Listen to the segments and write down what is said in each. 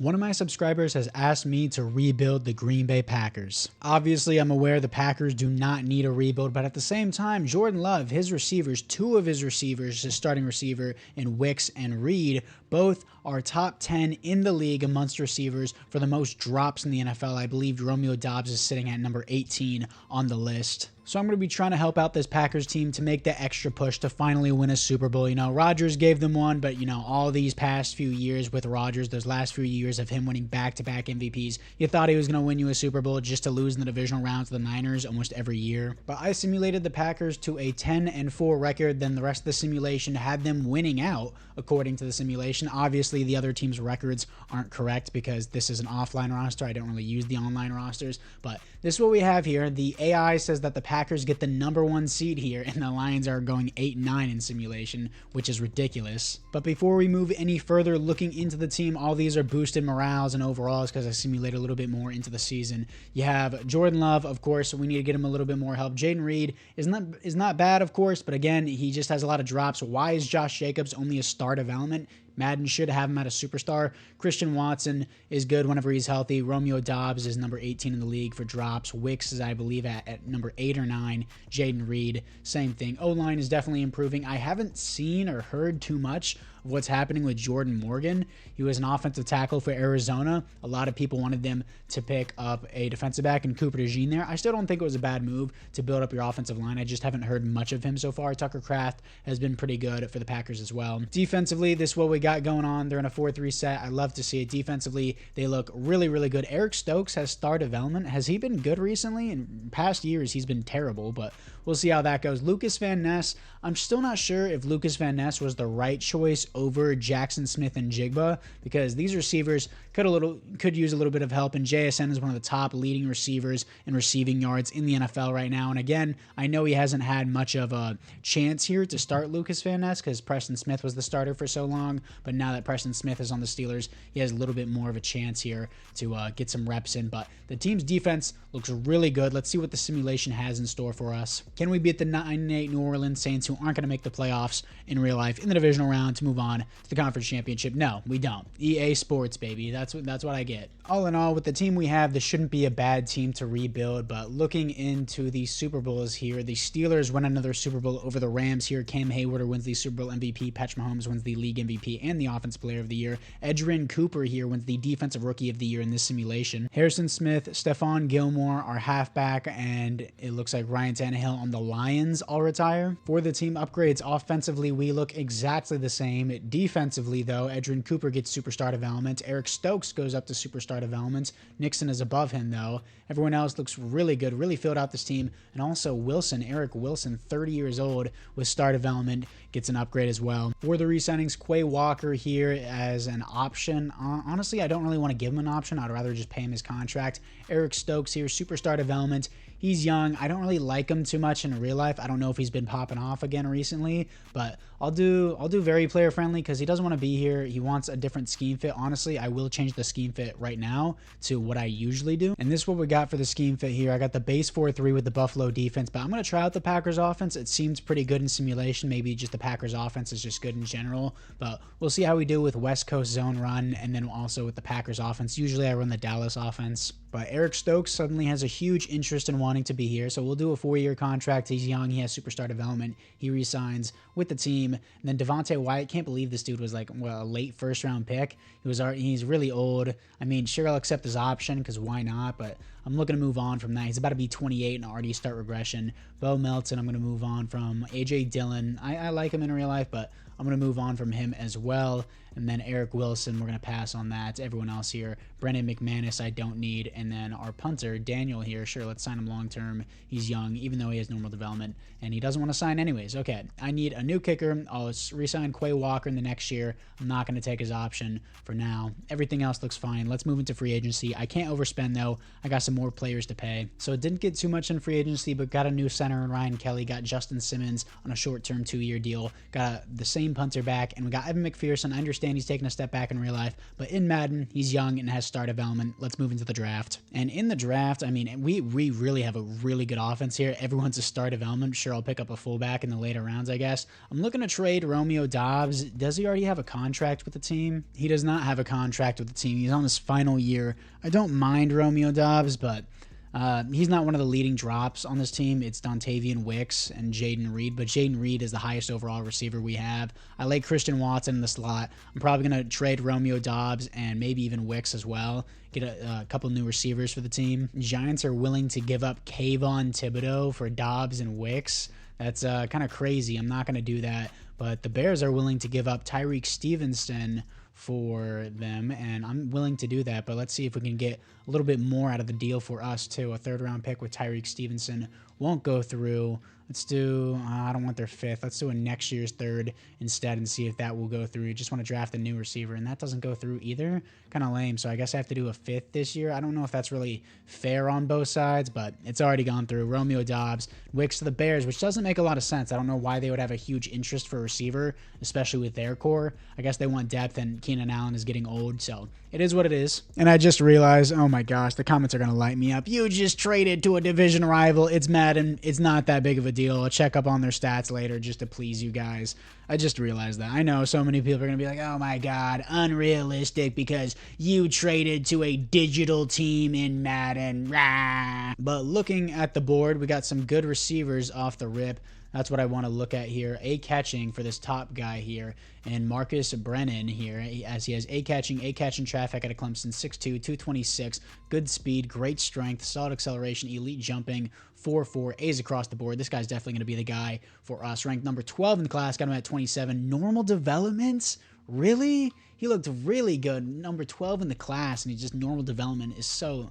One of my subscribers has asked me to rebuild the Green Bay Packers. Obviously, I'm aware the Packers do not need a rebuild, but at the same time, Jordan Love, his receivers, two of his receivers, his starting receiver in Wicks and Reed, both are top 10 in the league amongst receivers for the most drops in the NFL. I believe Romeo Doubs is sitting at number 18 on the list. So I'm going to be trying to help out this Packers team to make the extra push to finally win a Super Bowl. You know, Rodgers gave them one, but, you know, all these past few years with Rodgers, those last few years of him winning back-to-back MVPs, you thought he was going to win you a Super Bowl just to lose in the divisional round to the Niners almost every year. But I simulated the Packers to a 10-4 record, then the rest of the simulation had them winning out according to the simulation. Obviously, the other team's records aren't correct because this is an offline roster. I don't really use the online rosters, but this is what we have here. The AI says that the Packers get the #1 seed here, and the Lions are going 8-9 in simulation, which is ridiculous. But before we move any further looking into the team, all these are boosted morales and overalls because I simulate a little bit more into the season. You have Jordan Love, of course, we need to get him a little bit more help. Jaden Reed is not bad, of course, but again, he just has a lot of drops. Why is Josh Jacobs only a star development? Madden should have him at a superstar. Christian Watson is good whenever he's healthy. Romeo Doubs is number 18 in the league for drops. Wicks is, I believe, at number 8 or 9. Jaden Reed, same thing. O-line is definitely improving. I haven't seen or heard too much of what's happening with Jordan Morgan. He was an offensive tackle for Arizona. A lot of people wanted them to pick up a defensive back in Cooper DeJean there. I still don't think it was a bad move to build up your offensive line. I just haven't heard much of him so far. Tucker Kraft has been pretty good for the Packers as well. Defensively, this is what we got going on. They're in a 4-3 set. I love to see it. Defensively, they look really, really good. Eric Stokes has star development. Has he been good recently? In past years, he's been terrible, but we'll see how that goes. Lucas Van Ness, I'm still not sure if Lucas Van Ness was the right choice over Jackson Smith and Jigba, because these receivers could use a little bit of help, and JSN is one of the top leading receivers in receiving yards in the NFL right now. And again, I know he hasn't had much of a chance here to start Lucas Van Ness because Preston Smith was the starter for so long, but now that Preston Smith is on the Steelers, he has a little bit more of a chance here to get some reps in. But the team's defense looks really good. Let's see what the simulation has in store for us. Can we beat the 9-8 New Orleans Saints, who aren't going to make the playoffs in real life in the divisional round to move on to the conference championship? No, we don't. EA Sports, baby. That's what I get. All in all, with the team we have, this shouldn't be a bad team to rebuild, but looking into the Super Bowls here, the Steelers win another Super Bowl over the Rams here. Cam Hayward wins the Super Bowl MVP. Patrick Mahomes wins the league MVP and the Offensive Player of the Year. Edgerrin Cooper here wins the Defensive Rookie of the Year in this simulation. Harrison Smith, Stephon Gilmore are halfback, and it looks like Ryan Tannehill on the Lions all retire. For the team upgrades, offensively, we look exactly the same. Defensively, though, Edgerrin Cooper gets superstar development. Eric Stokes goes up to superstar development. Nixon is above him, though. Everyone else looks really good, really filled out this team. And also Wilson, Eric Wilson, 30 years old with star development, gets an upgrade as well. For the re-signings, Quay Walker here as an option. Honestly, I don't really want to give him an option. I'd rather just pay him his contract. Eric Stokes here, superstar development. He's young. I don't really like him too much in real life. I don't know if he's been popping off again recently, but I'll do very player friendly because he doesn't want to be here. He wants a different scheme fit. Honestly, I will change the scheme fit right now to what I usually do. And this is what we got for the scheme fit here. I got the base 4-3 with the Buffalo defense, but I'm going to try out the Packers offense. It seems pretty good in simulation. Maybe just the Packers offense is just good in general, but we'll see how we do with West Coast zone run and then also with the Packers offense. Usually I run the Dallas offense. But Eric Stokes suddenly has a huge interest in wanting to be here, so we'll do a 4-year contract. He's young. He has superstar development. He re-signs with the team. And then Devontae Wyatt, can't believe this dude was like, well, a late first-round pick. He's really old. I mean, sure, I'll accept his option because why not, but I'm looking to move on from that. He's about to be 28 and already start regression. Bo Melton, I'm going to move on from. A.J. Dillon, I like him in real life, but I'm going to move on from him as well. And then Eric Wilson, we're going to pass on that. Everyone else here, Brendan McManus, I don't need. And then our punter, Daniel here, sure, let's sign him long-term. He's young, even though he has normal development, and he doesn't want to sign anyways. Okay, I need a new kicker. I'll re-sign Quay Walker in the next year. I'm not going to take his option for now. Everything else looks fine. Let's move into free agency. I can't overspend, though. I got some more players to pay. So it didn't get too much in free agency, but got a new center in Ryan Kelly, got Justin Simmons on a short-term 2-year deal, got the same punter back, and we got Evan McPherson. I understand understand he's taking a step back in real life, but in Madden, he's young and has star development. Let's move into the draft. And in the draft, I mean, we really have a really good offense here. Everyone's a star development. Sure, I'll pick up a fullback in the later rounds, I guess. I'm looking to trade Romeo Doubs. Does he already have a contract with the team? He does not have a contract with the team. He's on his final year. I don't mind Romeo Doubs, but he's not one of the leading drops on this team. It's Dontavian Wicks and Jaden Reed, but Jaden Reed is the highest overall receiver we have. I like Christian Watson in the slot. I'm probably going to trade Romeo Doubs and maybe even Wicks as well. Get a couple new receivers for the team. Giants are willing to give up Kayvon Thibodeau for Doubs and Wicks. That's kind of crazy. I'm not going to do that. But the Bears are willing to give up Tyreek Stevenson for them, and I'm willing to do that, but let's see if we can get a little bit more out of the deal for us too. A third-round pick with Tyreek Stevenson won't go through. Let's do, I don't want their fifth. Let's do a next year's third instead and see if that will go through. You just want to draft a new receiver, and that doesn't go through either. Kind of lame, so I guess I have to do a fifth this year. I don't know if that's really fair on both sides, but it's already gone through. Romeo Doubs, Wicks to the Bears, which doesn't make a lot of sense. I don't know why they would have a huge interest for a receiver, especially with their core. I guess they want depth, and Keenan Allen is getting old, so it is what it is. And I just realized, oh my gosh, the comments are going to light me up. You just traded to a division rival. It's Madden. It's not that big of a deal. I'll check up on their stats later just to please you guys. I just realized that. I know so many people are going to be like, oh my God, unrealistic because you traded to a digital team in Madden. Rah. But looking at the board, we got some good receivers off the rip. That's what I want to look at here. A catching for this top guy here. And Marcus Brennan here, as he has A catching traffic out of Clemson, 6'2", 226, good speed, great strength, solid acceleration, elite jumping, 4.4, A's across the board. This guy's definitely going to be the guy for us. Ranked number 12 in the class, got him at 27. Normal developments? Really? He looked really good. Number 12 in the class, and he just normal development is so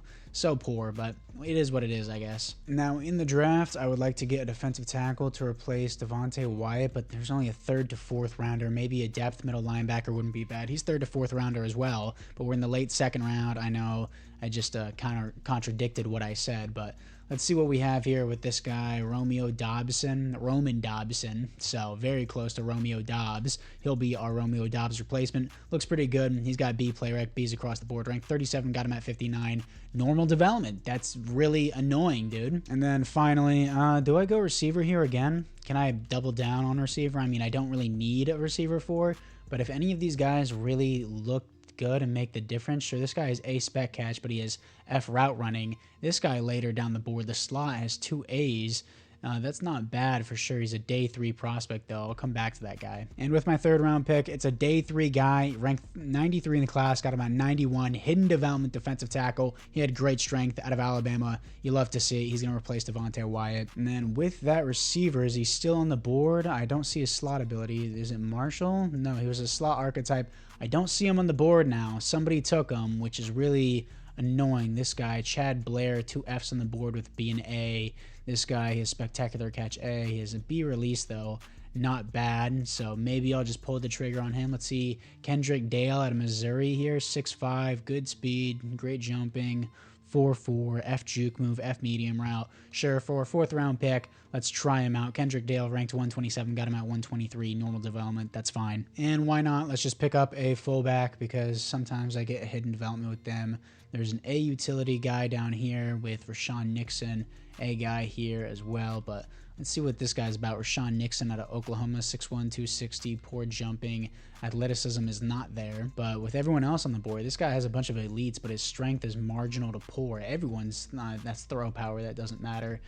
poor, but it is what it is, I guess. Now, in the draft, I would like to get a defensive tackle to replace Devontae Wyatt, but there's only a 3rd to 4th rounder. Maybe a depth middle linebacker wouldn't be bad. He's 3rd to 4th rounder as well, but we're in the late 2nd round. I know I just kind of contradicted what I said, but let's see what we have here with this guy, Roman Dobson. So very close to Romeo Doubs. He'll be our Romeo Doubs replacement. Looks pretty good. He's got B play rec, B's across the board. Ranked 37, got him at 59. Normal development. That's really annoying, dude. And then finally, do I go receiver here again? Can I double down on receiver? I mean, I don't really need a receiver for, but if any of these guys really look good and make the difference. Sure, this guy is A spec catch, but he has F route running. This guy later down the board, the slot has 2 A's. That's not bad for sure. He's a day 3 prospect, though. I'll come back to that guy. And with my 3rd round pick, it's a day 3 guy, ranked 93 in the class, got him at 91, hidden development defensive tackle. He had great strength out of Alabama. You love to see it. He's going to replace Devontae Wyatt. And then with that receiver, is he still on the board? I don't see his slot ability. Is it Marshall? No, he was a slot archetype. I don't see him on the board now. Somebody took him, which is really annoying. This guy, Chad Blair, 2 Fs on the board with B and A. This guy has spectacular catch A. He has a B release, though. Not bad, so maybe I'll just pull the trigger on him. Let's see. Kendrick Dale out of Missouri here, 6'5", good speed, great jumping, 4.4, F juke move, F medium route. Sure, for a 4th round pick, let's try him out. Kendrick Dale ranked 127, got him at 123, normal development, that's fine. And why not? Let's just pick up a fullback because sometimes I get a hidden development with them. There's an A utility guy down here with Rashawn Nixon, A guy here as well, but let's see what this guy's about. Rashawn Nixon out of Oklahoma, 6'1", 260, poor jumping. Athleticism is not there, but with everyone else on the board, this guy has a bunch of elites, but his strength is marginal to poor. Everyone's not, that's throw power, that doesn't matter.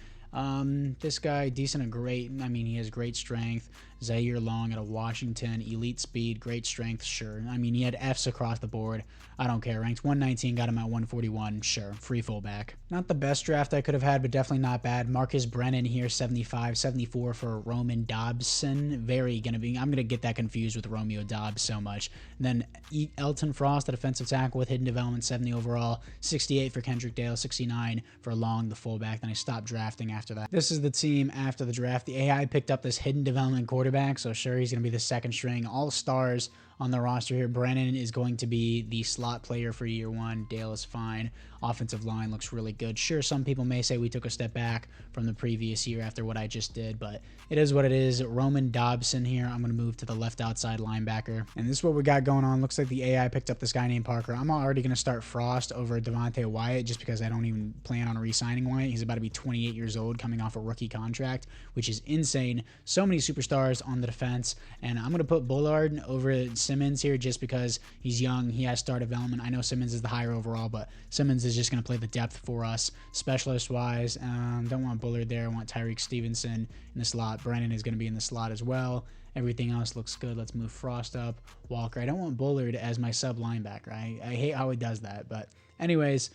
This guy, decent and great. I mean, he has great strength. Zaire Long out of Washington, elite speed, great strength, sure. I mean, he had Fs across the board. I don't care. Ranked 119, got him at 141, sure. Free fullback. Not the best draft I could have had, but definitely not bad. Marcus Brennan here, 75, 74 for Roman Dobson. Very gonna be, I'm gonna get that confused with Romeo Doubs so much. And then Elton Frost, the defensive tackle with hidden development, 70 overall, 68 for Kendrick Dale, 69 for Long, the fullback. Then I stopped drafting after that. This is the team after the draft. The AI picked up this hidden development quarterback, so sure, he's going to be the 2nd string. All stars on the roster here. Brennan is going to be the slot player for year one. Dale is fine. Offensive line looks really good. Sure, some people may say we took a step back from the previous year after what I just did, but it is what it is. Roman Dobson here. I'm going to move to the left outside linebacker. And this is what we got going on. Looks like the AI picked up this guy named Parker. I'm already going to start Frost over Devontae Wyatt just because I don't even plan on re-signing Wyatt. He's about to be 28 years old coming off a rookie contract, which is insane. So many superstars on the defense. And I'm going to put Bullard over Simmons here just because he's young. He has star development. I know Simmons is the higher overall, but Simmons is just going to play the depth for us. Specialist-wise, don't want Bullard there. I want Tyreek Stevenson in the slot. Brennan is going to be in the slot as well. Everything else looks good. Let's move Frost up. Walker. I don't want Bullard as my sub linebacker. I hate how he does that. But anyways,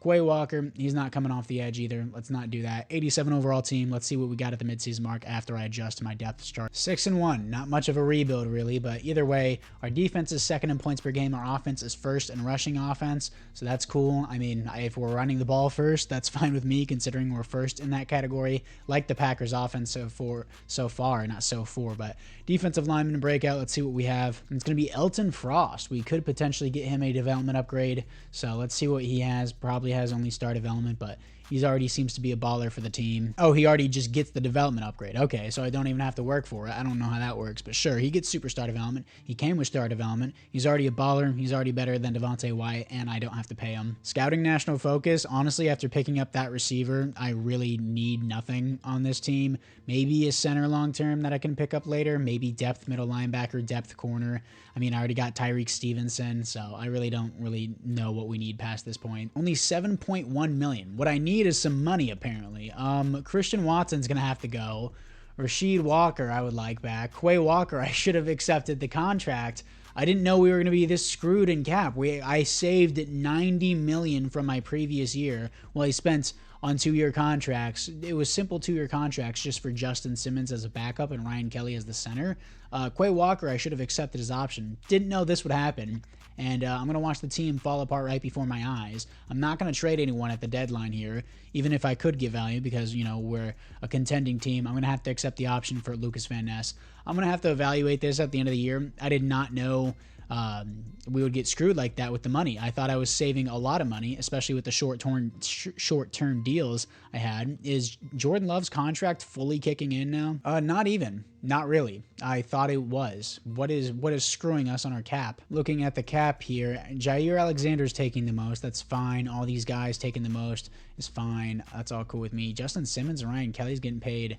Quay Walker, he's not coming off the edge either. Let's not do that. 87 overall team. Let's see what we got at the midseason mark after I adjust my depth chart. 6-1. Not much of a rebuild, really, but either way, our defense is second in points per game. Our offense is first in rushing offense, so that's cool. I mean, if we're running the ball first, that's fine with me, considering we're first in that category, like the Packers offense so far, not so far, but defensive lineman breakout. Let's see what we have. It's going to be Elton Frost. We could potentially get him a development upgrade, so let's see what he has. Probably has only star development, but he's already seems to be a baller for the team. Oh, he already just gets the development upgrade. Okay, so I don't even have to work for it. I don't know how that works, but sure, he gets superstar development. He came with star development. He's already a baller. He's already better than Devontae Wyatt, and I don't have to pay him. Scouting national focus. Honestly, after picking up that receiver, I really need nothing on this team. Maybe a center long term that I can pick up later. Maybe depth middle linebacker, depth corner. I mean, I already got Tyreek Stevenson, so I really don't know what we need past this point. Only 7.1 million. What I need is some money, apparently. Christian Watson's gonna have to go. Rasheed Walker, I would like back. Quay Walker, I should have accepted the contract. I didn't know we were gonna be this screwed in cap. I saved $90 million from my previous year. Well, I spent on 2-year contracts. It was simple 2-year contracts just for Justin Simmons as a backup and Ryan Kelly as the center. Quay Walker, I should have accepted his option. Didn't know this would happen. And I'm going to watch the team fall apart right before my eyes. I'm not going to trade anyone at the deadline here, even if I could get value because, you know, we're a contending team. I'm going to have to accept the option for Lucas Van Ness. I'm going to have to evaluate this at the end of the year. I did not know we would get screwed like that with the money. I thought I was saving a lot of money, especially with the short-term deals I had. Is Jordan Love's contract fully kicking in now? Not even. Not really. I thought it was. What is screwing us on our cap? Looking at the cap here, Jair Alexander's taking the most. That's fine. All these guys taking the most is fine. That's all cool with me. Justin Simmons and Ryan Kelly's getting paid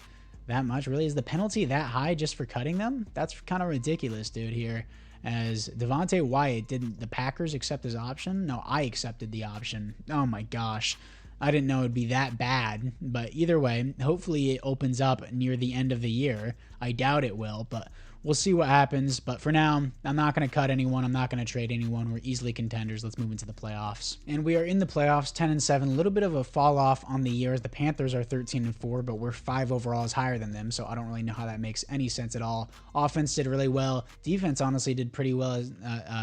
that much. Really? Is the penalty that high just for cutting them? That's kind of ridiculous, dude, here. As Devontae Wyatt, didn't the Packers accept his option? No, I accepted the option. Oh my gosh. I didn't know it'd be that bad. But either way, hopefully it opens up near the end of the year. I doubt it will, but we'll see what happens. But for now, I'm not going to cut anyone. I'm not going to trade anyone. We're easily contenders. Let's move into the playoffs. And we are in the playoffs, 10-7. A little bit of a fall off on the year. The Panthers are 13-4, but we're 5 overalls higher than them, so I don't really know how that makes any sense at all. Offense did really well. Defense honestly did pretty well,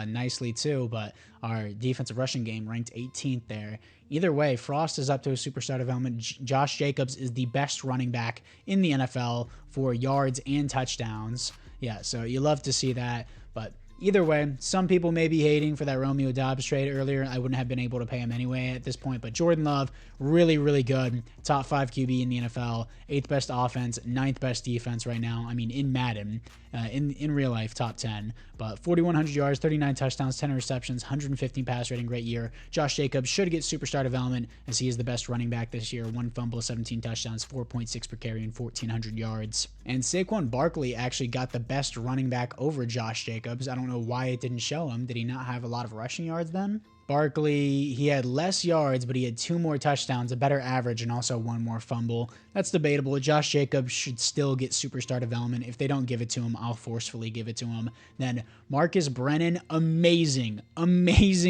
nicely too, but our defensive rushing game ranked 18th there. Either way, Frost is up to a superstar development. Josh Jacobs is the best running back in the NFL for yards and touchdowns. Yeah, so you love to see that, but either way, some people may be hating for that Romeo Doubs trade earlier. I wouldn't have been able to pay him anyway at this point, but Jordan Love, really, really good. Top 5 QB in the NFL, 8th best offense, 9th best defense right now. I mean, in Madden, in real life, top 10. But 4,100 yards, 39 touchdowns, 10 receptions, 115 pass rating, great year. Josh Jacobs should get superstar development as he is the best running back this year. 1 fumble, 17 touchdowns, 4.6 per carry, and 1,400 yards. And Saquon Barkley actually got the best running back over Josh Jacobs. I don't know why it didn't show him. Did he not have a lot of rushing yards then? Barkley, he had less yards, but he had 2 more touchdowns, a better average, and also 1 more fumble. That's debatable. Josh Jacobs should still get superstar development. If they don't give it to him, I'll forcefully give it to him. Then Marcus Brennan, amazing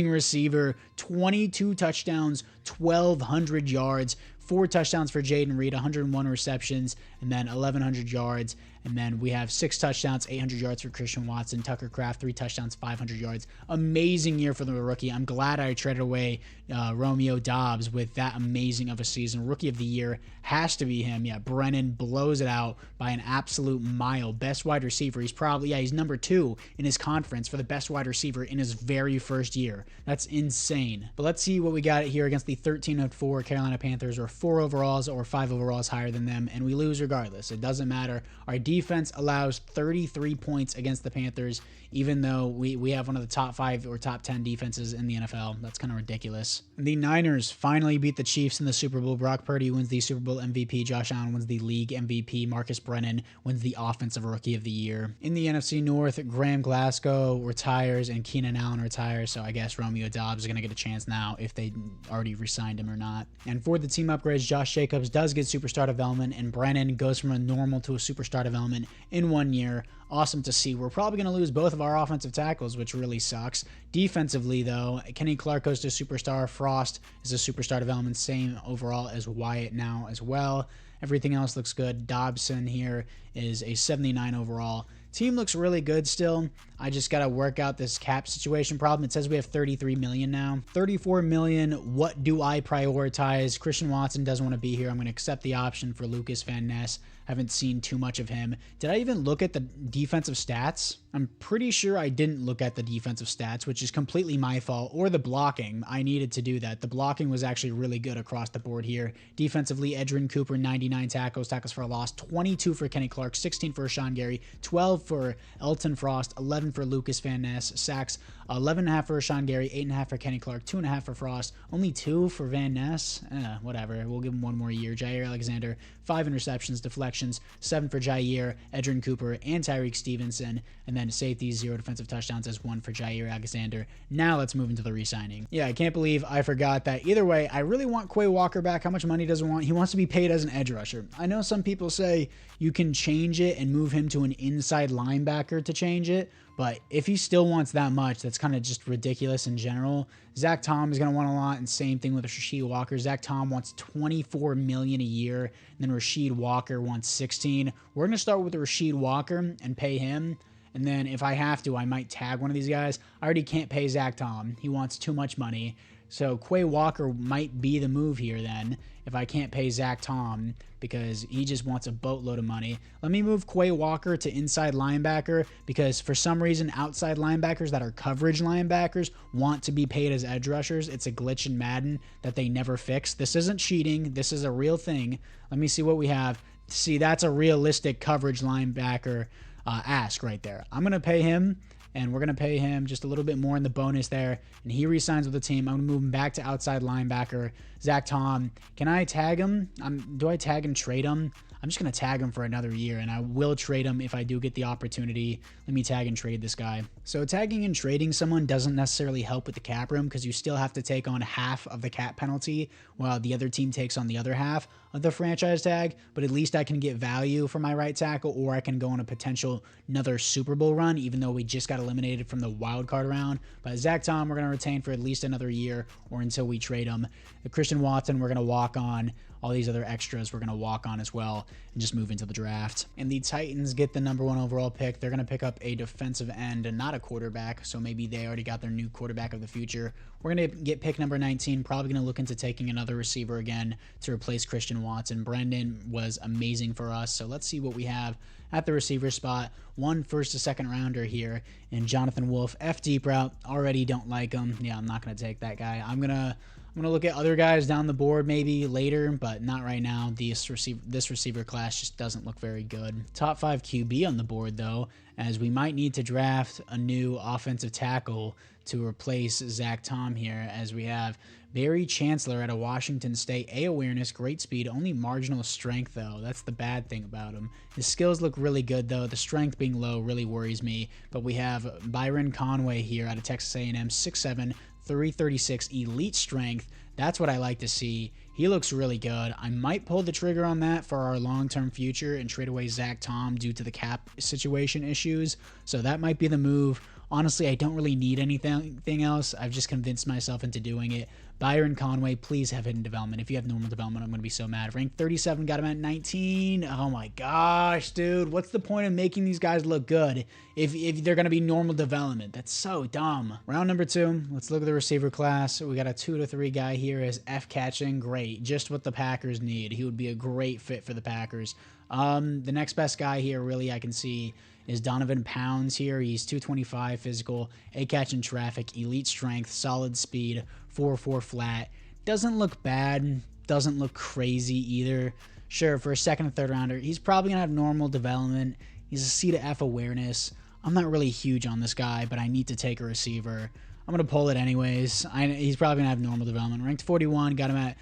receiver. 22 touchdowns, 1,200 yards. 4 touchdowns for Jaden Reed, 101 receptions, and then 1,100 yards. And then we have 6 touchdowns, 800 yards for Christian Watson. Tucker Kraft, 3 touchdowns, 500 yards. Amazing year for the rookie. I'm glad I traded away Romeo Doubs with that amazing of a season. Rookie of the year has to be him. Yeah, Brennan blows it out by an absolute mile. Best wide receiver. He's probably, he's number 2 in his conference for the best wide receiver in his very first year. That's insane. But let's see what we got here against the 13-4 Carolina Panthers. We're 4 overalls or 5 overalls higher than them, and we lose regardless. It doesn't matter. Our defense allows 33 points against the Panthers, even though we have one of the top 5 or top 10 defenses in the NFL. That's kind of ridiculous. The Niners finally beat the Chiefs in the Super Bowl. Brock Purdy wins the Super Bowl MVP. Josh Allen wins the league MVP. Marcus Brennan wins the Offensive Rookie of the Year. In the NFC North, Graham Glasgow retires and Keenan Allen retires, so I guess Romeo Doubs is going to get a chance now if they already re-signed him or not. And for the team upgrades, Josh Jacobs does get superstar development, and Brennan goes from a normal to a superstar development in 1 year. Awesome to see. We're probably going to lose both of our offensive tackles, which really sucks. Defensively, though, Kenny Clark goes to superstar. Frost is a superstar development, same overall as Wyatt now as well. Everything else looks good. Dobson here is a 79 overall. Team looks really good still. I just got to work out this cap situation problem. It says we have 33 million now. 34 million. What do I prioritize? Christian Watson doesn't want to be here. I'm going to accept the option for Lucas Van Ness. Haven't seen too much of him. Did I even look at the defensive stats? I'm pretty sure I didn't look at the defensive stats, which is completely my fault, or the blocking. I needed to do that. The blocking was actually really good across the board here. Defensively, Edgerrin Cooper, 99 tackles for a loss, 22 for Kenny Clark, 16 for Rashawn Gary, 12 for Elton Frost, 11 for Lucas Van Ness, sacks, 11.5 for Rashawn Gary, 8.5 for Kenny Clark, 2.5 for Frost, only 2 for Van Ness. Whatever. We'll give him 1 more year. Jair Alexander, 5 interceptions, deflections, 7 for Jair, Edgerrin Cooper, and Tyreek Stevenson, and then safeties, 0 defensive touchdowns as 1 for Jair Alexander. Now let's move into the re-signing. Yeah, I can't believe I forgot that. Either way, I really want Quay Walker back. How much money does he want? He wants to be paid as an edge rusher. I know some people say you can change it and move him to an inside linebacker to change it, but if he still wants that much, that's kind of just ridiculous in general. Zach Tom is going to want a lot, and same thing with Rasheed Walker. Zach Tom wants $24 million a year, and then Rasheed Walker wants $16. We're going to start with Rasheed Walker and pay him, and then if I have to, I might tag one of these guys. I already can't pay Zach Tom. He wants too much money. So Quay Walker might be the move here then if I can't pay Zach Tom because he just wants a boatload of money. Let me move Quay Walker to inside linebacker because for some reason outside linebackers that are coverage linebackers want to be paid as edge rushers. It's a glitch in Madden that they never fix. This isn't cheating. This is a real thing. Let me see what we have. See, that's a realistic coverage linebacker ask right there. I'm going to pay him. And we're going to pay him just a little bit more in the bonus there. And he re-signs with the team. I'm going to move him back to outside linebacker. Zach Tom. Can I tag him? Do I tag and trade him? I'm just going to tag him for another year, and I will trade him if I do get the opportunity. Let me tag and trade this guy. So tagging and trading someone doesn't necessarily help with the cap room because you still have to take on half of the cap penalty while the other team takes on the other half of the franchise tag, but at least I can get value for my right tackle, or I can go on a potential another Super Bowl run, even though we just got eliminated from the wild card round. But Zach Tom, we're going to retain for at least another year or until we trade him. Christian Watson, we're going to walk on. All these other extras we're going to walk on as well and just move into the draft. And the Titans get the #1 overall pick. They're going to pick up a defensive end and not a quarterback, so maybe they already got their new quarterback of the future. We're going to get pick number 19, probably going to look into taking another receiver again to replace Christian Watson. Brendan was amazing for us, so let's see what we have at the receiver spot. 1 first to second rounder here, and Jonathan Wolf, F deep route. Already don't like him. Yeah, I'm not going to take that guy. I'm going to look at other guys down the board maybe later, but not right now. This receiver class just doesn't look very good. Top 5 QB on the board, though, as we might need to draft a new offensive tackle to replace Zach Tom here, as we have Barry Chancellor out of Washington State. A awareness, great speed, only marginal strength, though. That's the bad thing about him. His skills look really good, though. The strength being low really worries me. But we have Byron Conway here out of Texas A&M, 6'7", 336 elite strength. That's what I like to see. He looks really good. I might pull the trigger on that for our long-term future and trade away Zach Tom due to the cap situation issues. So that might be the move. Honestly, I don't really need anything else. I've just convinced myself into doing it. Byron Conway, please have hidden development. If you have normal development, I'm going to be so mad. Rank 37, got him at 19. Oh my gosh, dude. What's the point of making these guys look good if they're going to be normal development? That's so dumb. Round number 2, let's look at the receiver class. We got a 2 to 3 guy here as F catching. Great. Just what the Packers need. He would be a great fit for the Packers. The next best guy here, really, I can see is Donovan Pounds here. He's 225 physical, a catch in traffic, elite strength, solid speed, 4.4 flat. Doesn't look bad, doesn't look crazy either. Sure, for a second and third rounder, he's probably going to have normal development. He's a C to F awareness. I'm not really huge on this guy, but I need to take a receiver. I'm going to pull it anyways. He's probably going to have normal development. Ranked 41, got him at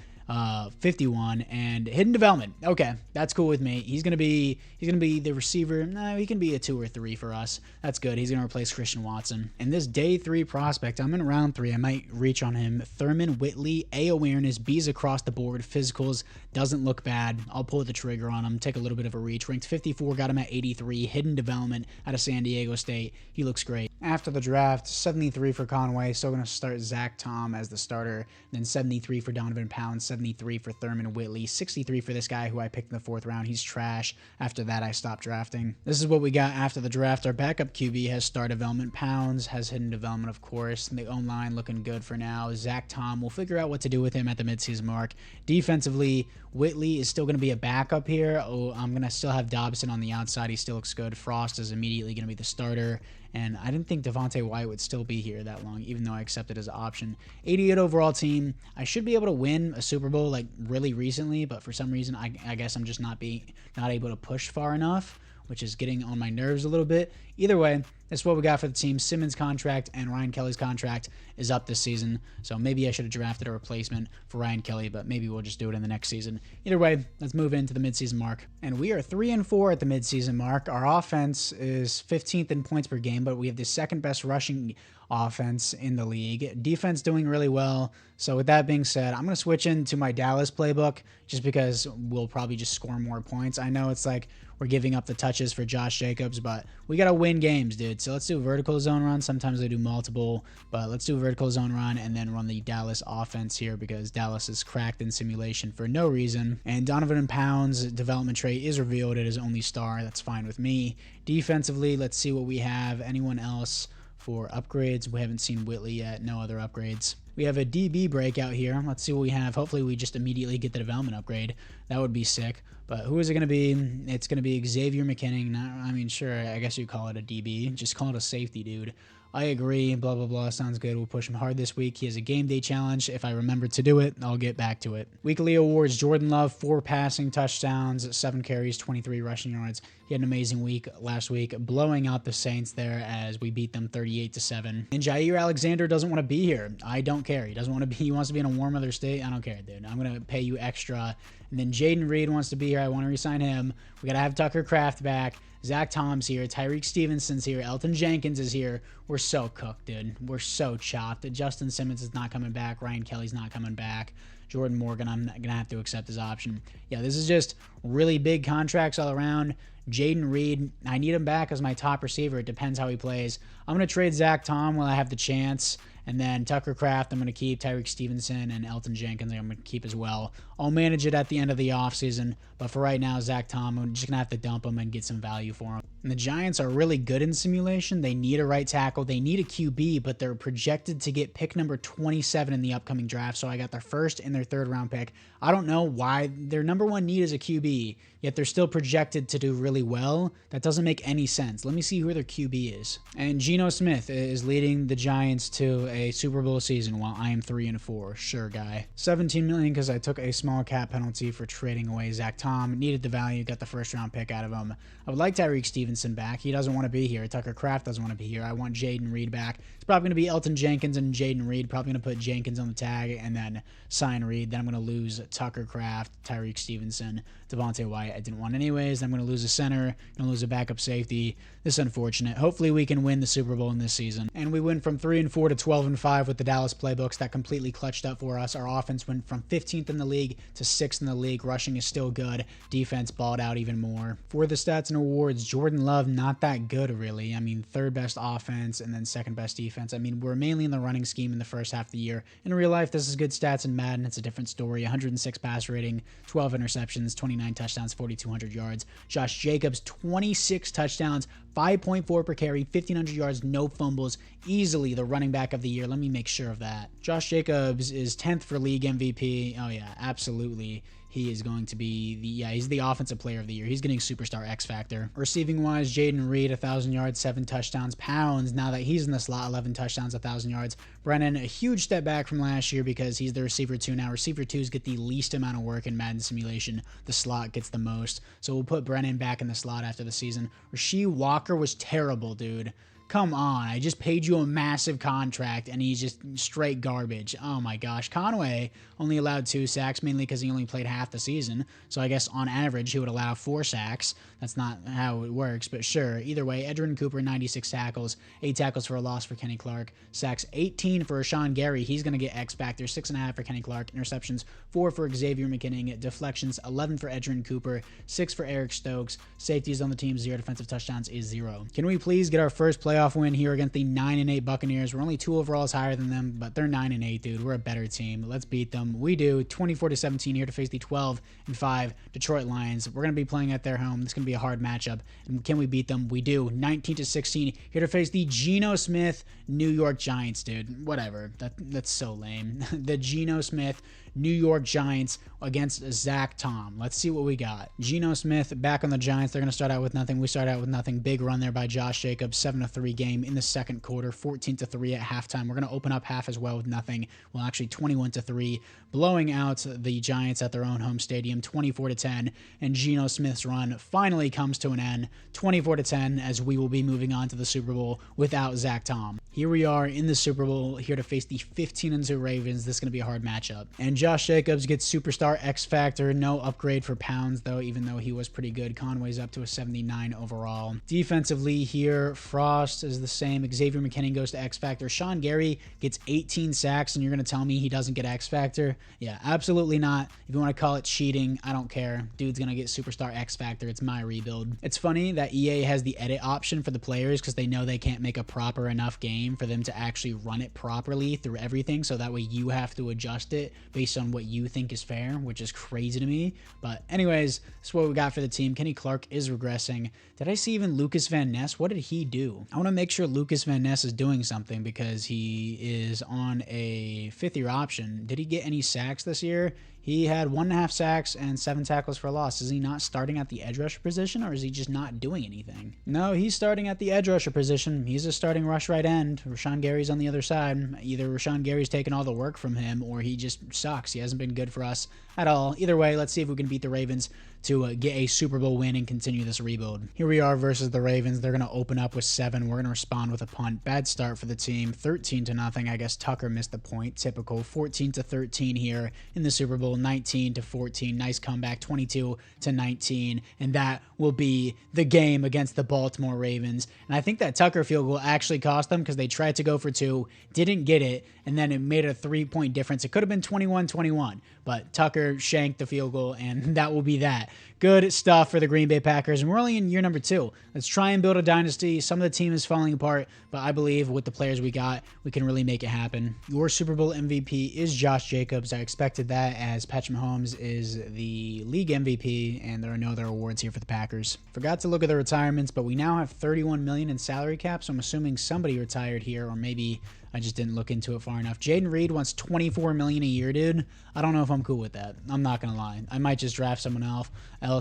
51, and hidden development. Okay, that's cool with me. He's gonna be the receiver. No, he can be a 2 or 3 for us. That's good. He's gonna replace Christian Watson. And this day 3 prospect, I'm in round 3. I might reach on him. Thurman Whitley, A awareness, B's across the board, physicals, doesn't look bad. I'll pull the trigger on him. Take a little bit of a reach. Ranked 54, got him at 83. Hidden development out of San Diego State. He looks great. After the draft, 73 for Conway. Still gonna start Zach Tom as the starter. Then 73 for Donovan Pounds. 73 for Thurman Whitley, 63 for this guy who I picked in the 4th round. He's trash. After that, I stopped drafting. This is what we got after the draft. Our backup QB has star development. Pounds has hidden development, of course. The O-line looking good for now. Zach Tom, we'll figure out what to do with him at the midseason mark. Defensively, Whitley is still going to be a backup here. I'm going to still have Dobson on the outside. He still looks good. Frost is immediately going to be the starter. And I didn't think Devontae White would still be here that long, even though I accepted his option. 88 overall team. I should be able to win a Super Bowl like really recently, but for some reason, I guess I'm just not able to push far enough, which is getting on my nerves a little bit. Either way, that's what we got for the team. Simmons' contract and Ryan Kelly's contract is up this season, so maybe I should have drafted a replacement for Ryan Kelly, but maybe we'll just do it in the next season. Either way, let's move into the midseason mark. And we are 3-4 at the midseason mark. Our offense is 15th in points per game, but we have the 2nd best rushing offense in the league. Defense doing really well. So with that being said, I'm going to switch into my Dallas playbook just because we'll probably just score more points. I know it's like we're giving up the touches for Josh Jacobs, but we got to win games, dude. So let's do a vertical zone run. Sometimes I do multiple, but let's do a vertical zone run and then run the Dallas offense here because Dallas is cracked in simulation for no reason. And Donovan Pounds' development trait is revealed at his only star. That's fine with me. Defensively, let's see what we have. Anyone else for upgrades? We haven't seen Whitley yet. No other upgrades. We have a DB breakout here. Let's see what we have. Hopefully we just immediately get the development upgrade. That would be sick. But who is it going to be? It's going to be Xavier McKinnon. I mean, sure, I guess you call it a DB. Just call it a safety, dude. I agree, blah, blah, blah. Sounds good. We'll push him hard this week. He has a game day challenge. If I remember to do it, I'll get back to it. Weekly awards, Jordan Love, 4 passing touchdowns, 7 carries, 23 rushing yards. He had an amazing week last week, blowing out the Saints there as we beat them 38-7. And Jair Alexander doesn't want to be here. I don't care. He doesn't want to be. He wants to be in a warm other state. I don't care, dude. I'm going to pay you extra. And then Jaden Reed wants to be here. I want to re-sign him. We got to have Tucker Kraft back. Zach Tom's here. Tyreek Stevenson's here. Elton Jenkins is here. We're so cooked, dude. We're so chopped. Justin Simmons is not coming back. Ryan Kelly's not coming back. Jordan Morgan, I'm going to have to accept his option. Yeah, this is just really big contracts all around. Jaden Reed, I need him back as my top receiver. It depends how he plays. I'm going to trade Zach Tom while I have the chance. And then Tucker Kraft, I'm going to keep. Tyreek Stevenson and Elton Jenkins, I'm going to keep as well. I'll manage it at the end of the offseason. But for right now, Zach Tom, I'm just going to have to dump him and get some value for him. And the Giants are really good in simulation. They need a right tackle. They need a QB, but they're projected to get pick number 27 in the upcoming draft. So I got their 1st and their 3rd round pick. I don't know why their number 1 need is a QB, yet they're still projected to do really well. That doesn't make any sense. Let me see who their QB is. And Geno Smith is leading the Giants to a Super Bowl season while I am 3-4. Sure, guy. $17 million because I took a small cap penalty for trading away Zach Tom. Needed the value, got the 1st round pick out of him. I would like Tyreek Stevenson back. He doesn't want to be here. Tucker Kraft doesn't want to be here. I want Jaden Reed back. It's probably going to be Elton Jenkins and Jaden Reed. Probably going to put Jenkins on the tag and then sign Reed. Then I'm going to lose Tucker Kraft, Tyreek Stevenson, Devontae White. I didn't want anyways. Then I'm going to lose a center. Going to lose a backup safety. This is unfortunate. Hopefully we can win the Super Bowl in this season. And we went from 3-4 to 12-5 with the Dallas playbooks. That completely clutched up for us. Our offense went from 15th in the league to 6th in the league. Rushing is still good. Defense balled out even more. For the stats and awards, Jordan Love, not that good really. I mean, 3rd best offense and then 2nd best defense. defense. I mean, we're mainly in the running scheme in the first half of the year. In real life, this is good stats in Madden. It's a different story. 106 pass rating, 12 interceptions, 29 touchdowns, 4,200 yards. Josh Jacobs, 26 touchdowns, 5.4 per carry, 1,500 yards, no fumbles. Easily the running back of the year. Let me make sure of that. Josh Jacobs is 10th for league MVP. Oh, yeah, absolutely. He is going to be he's the offensive player of the year. He's getting superstar X factor. Receiving wise, Jaden Reed, 1,000 yards, 7 touchdowns. Pounds, now that he's in the slot, 11 touchdowns, 1,000 yards. Brennan, a huge step back from last year because he's the receiver 2 now. Receiver 2s get the least amount of work in Madden simulation. The slot gets the most. So we'll put Brennan back in the slot after the season. Rasheed Walker was terrible, dude. Come on, I just paid you a massive contract and he's just straight garbage. Oh my gosh. Conway only allowed 2 sacks, mainly because he only played half the season. So I guess on average he would allow 4 sacks. That's not how it works, but sure. Either way, Edgerrin Cooper, 96 tackles, 8 tackles for a loss for Kenny Clark. Sacks 18 for Rashawn Gary. He's going to get X Factor, 6.5 for Kenny Clark. Interceptions 4 for Xavier McKinnon. Deflections 11 for Edgerrin Cooper, 6 for Eric Stokes. Safeties on the team 0. Defensive touchdowns is 0. Can we please get our first playoff win here against the 9-8 Buccaneers? We're only 2 overalls higher than them, but they're 9-8, dude. We're a better team. Let's beat them. We do. 24-17 here to face the 12-5 Detroit Lions. We're going to be playing at their home. This is going to be a hard matchup. And can we beat them? We do. 19-16 here to face the Geno Smith New York Giants, dude. Whatever. That's so lame. The Geno Smith New York Giants against Zach Tom. Let's see what we got. Geno Smith back on the Giants. They're going to start out with nothing. We start out with nothing. Big run there by Josh Jacobs. 7-3 game in the second quarter. 14-3 at halftime. We're going to open up half as well with nothing. Well, actually 21-3. Blowing out the Giants at their own home stadium. 24-10. And Geno Smith's run finally comes to an end. 24-10 as we will be moving on to the Super Bowl without Zach Tom. Here we are in the Super Bowl, here to face the 15-2 Ravens. This is going to be a hard matchup. And Josh Jacobs gets superstar X Factor. No upgrade for Pounds, though, even though he was pretty good. Conway's up to a 79 overall. Defensively here, Frost is the same. Xavier McKinnon goes to X Factor. Sean Gary gets 18 sacks, and you're going to tell me he doesn't get X Factor? Yeah, absolutely not. If you want to call it cheating, I don't care. Dude's going to get superstar X Factor. It's my rebuild. It's funny that EA has the edit option for the players because they know they can't make a proper enough game for them to actually run it properly through everything, so that way you have to adjust it based on what you think is fair, which is crazy to me. But anyways, that's what we got for the team. Kenny Clark is regressing. Did I see even Lucas Van Ness? What did he do? I want to make sure Lucas Van Ness is doing something because he is on a 5th-year option. Did he get any sacks this year? He had 1.5 sacks and 7 tackles for a loss. Is he not starting at the edge rusher position, or is he just not doing anything? No, he's starting at the edge rusher position. He's a starting rush right end. Rashawn Gary's on the other side. Either Rashawn Gary's taking all the work from him, or he just sucks. He hasn't been good for us at all. Either way, let's see if we can beat the Ravens to get a Super Bowl win and continue this rebuild. Here we are versus the Ravens. They're going to open up with 7. We're going to respond with a punt. Bad start for the team. 13-0. I guess Tucker missed the point. Typical. 14-13 here in the Super Bowl. 19-14. Nice comeback. 22-19. And that will be the game against the Baltimore Ravens. And I think that Tucker field goal actually cost them because they tried to go for 2, didn't get it, and then it made a 3-point difference. It could have been 21-21, but Tucker shanked the field goal, and that will be that. Good stuff for the Green Bay Packers, and we're only in year number 2. Let's try and build a dynasty. Some of the team is falling apart, but I believe with the players we got, we can really make it happen. Your Super Bowl MVP is Josh Jacobs. I expected that, as Patrick Mahomes is the league MVP, and there are no other awards here for the Packers. Forgot to look at the retirements, but we now have $31 million in salary cap, so I'm assuming somebody retired here, or maybe I just didn't look into it far enough. Jaden Reed wants $24 million a year, dude. I don't know if I'm cool with that. I'm not gonna lie. I might just draft someone else.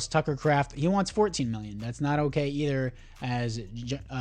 Tucker Kraft, he wants $14 million. That's not okay either. As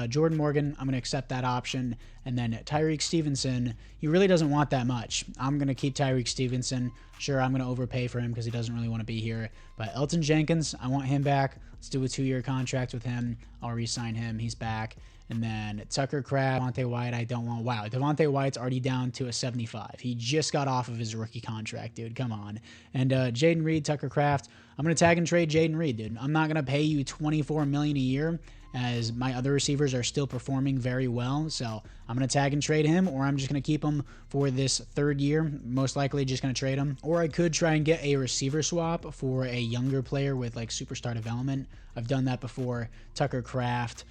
Jordan Morgan, I'm gonna accept that option. And then Tyreek Stevenson, he really doesn't want that much. I'm gonna keep Tyreek Stevenson. Sure, I'm gonna overpay for him because he doesn't really want to be here. But Elton Jenkins, I want him back. Let's do a 2-year contract with him. I'll re-sign him. He's back. And then Tucker Kraft, Devontae White, I don't want. Wow, Devontae White's already down to a 75. He just got off of his rookie contract, dude. Come on. And Jaden Reed, Tucker Kraft, I'm going to tag and trade Jaden Reed, dude. I'm not going to pay you $24 million a year as my other receivers are still performing very well. So I'm going to tag and trade him, or I'm just going to keep him for this third year. Most likely just going to trade him. Or I could try and get a receiver swap for a younger player with like superstar development. I've done that before. Tucker Kraft.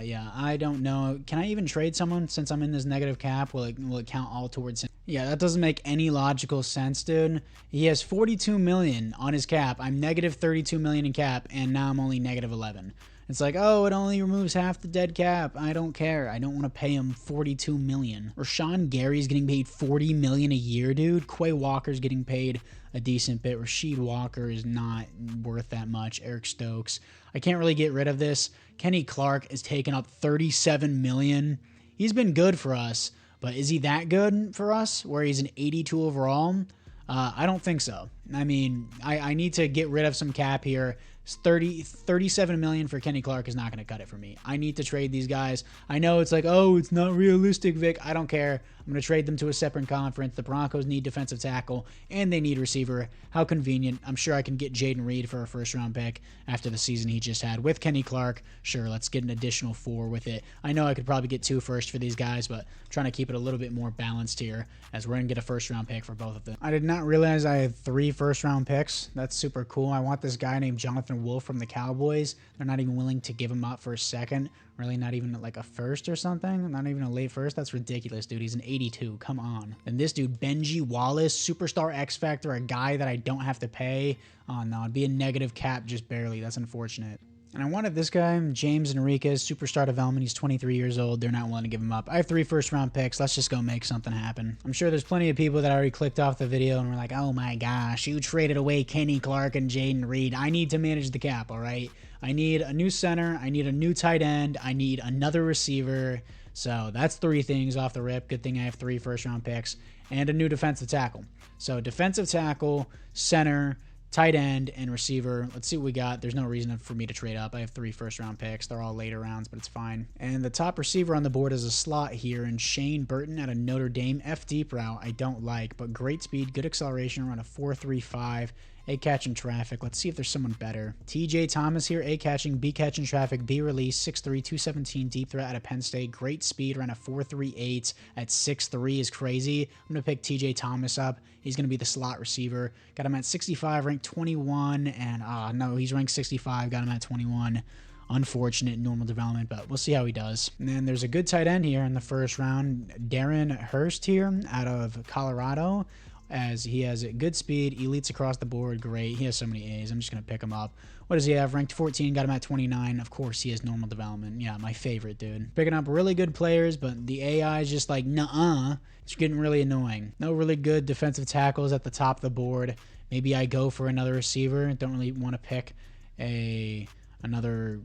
Yeah, I don't know. Can I even trade someone since I'm in this negative cap? Will it count all towards him? Yeah, that doesn't make any logical sense, dude. He has 42 million on his cap. I'm negative 32 million in cap, and now I'm only negative 11. It's like, oh, it only removes half the dead cap. I don't care. I don't want to pay him 42 million. Rashawn Gary's getting paid 40 million a year, dude. Quay Walker's getting paid a decent bit. Rasheed Walker is not worth that much. Eric Stokes. I can't really get rid of this. Kenny Clark is taking up 37 million. He's been good for us, but is he that good for us where he's an 82 overall? I don't think so. I mean, I need to get rid of some cap here. 37 million for Kenny Clark is not going to cut it for me. I need to trade these guys. I know it's like, oh, it's not realistic, Vic. I don't care. I'm going to trade them to a separate conference. The Broncos need defensive tackle, and they need receiver. How convenient. I'm sure I can get Jaden Reed for a first-round pick after the season he just had with Kenny Clark. Sure, let's get an additional 4 with it. I know I could probably get 2 first for these guys, but I'm trying to keep it a little bit more balanced here as we're going to get a first-round pick for both of them. I did not realize I had 3 first-round picks. That's super cool. I want this guy named Jonathan Wolf from the Cowboys. They're not even willing to give him up for a second. Really not even like a first or something. Not even a late first. That's ridiculous, dude. He's an 82. Come on. And this dude, Benji Wallace, superstar X Factor, a guy that I don't have to pay. Oh, no. It'd be a negative cap just barely. That's unfortunate. And I wanted this guy, James Enriquez, superstar development. He's 23 years old. They're not willing to give him up. I have 3 first-round picks. Let's just go make something happen. I'm sure there's plenty of people that already clicked off the video and were like, oh my gosh, you traded away Kenny Clark and Jaden Reed. I need to manage the cap, all right? I need a new center. I need a new tight end. I need another receiver. So that's 3 things off the rip. Good thing I have 3 first-round picks and a new defensive tackle. So defensive tackle, center, tight end, and receiver. Let's see what we got. There's no reason for me to trade up. I have 3 first-round picks. They're all later rounds, but it's fine. And the top receiver on the board is a slot here, and Shane Burton out of Notre Dame. F-deep route I don't like, but great speed, good acceleration, run a 4.35. A catch in traffic. Let's see if there's someone better. TJ Thomas here. A catching, B catch in traffic, B release, 6'3", 217, deep threat out of Penn State. Great speed, ran a 4.38 at 6'3 is crazy. I'm going to pick TJ Thomas up. He's going to be the slot receiver. Got him at 65, ranked 21, and no, he's ranked 65, got him at 21. Unfortunate normal development, but we'll see how he does. And then there's a good tight end here in the first round. Darren Hurst here out of Colorado, as he has good speed, elites across the board, great. He has so many A's. I'm just going to pick him up. What does he have? Ranked 14, got him at 29. Of course, he has normal development. Yeah, my favorite, dude. Picking up really good players, but the AI is just like, nuh-uh. It's getting really annoying. No really good defensive tackles at the top of the board. Maybe I go for another receiver. Don't really want to pick another,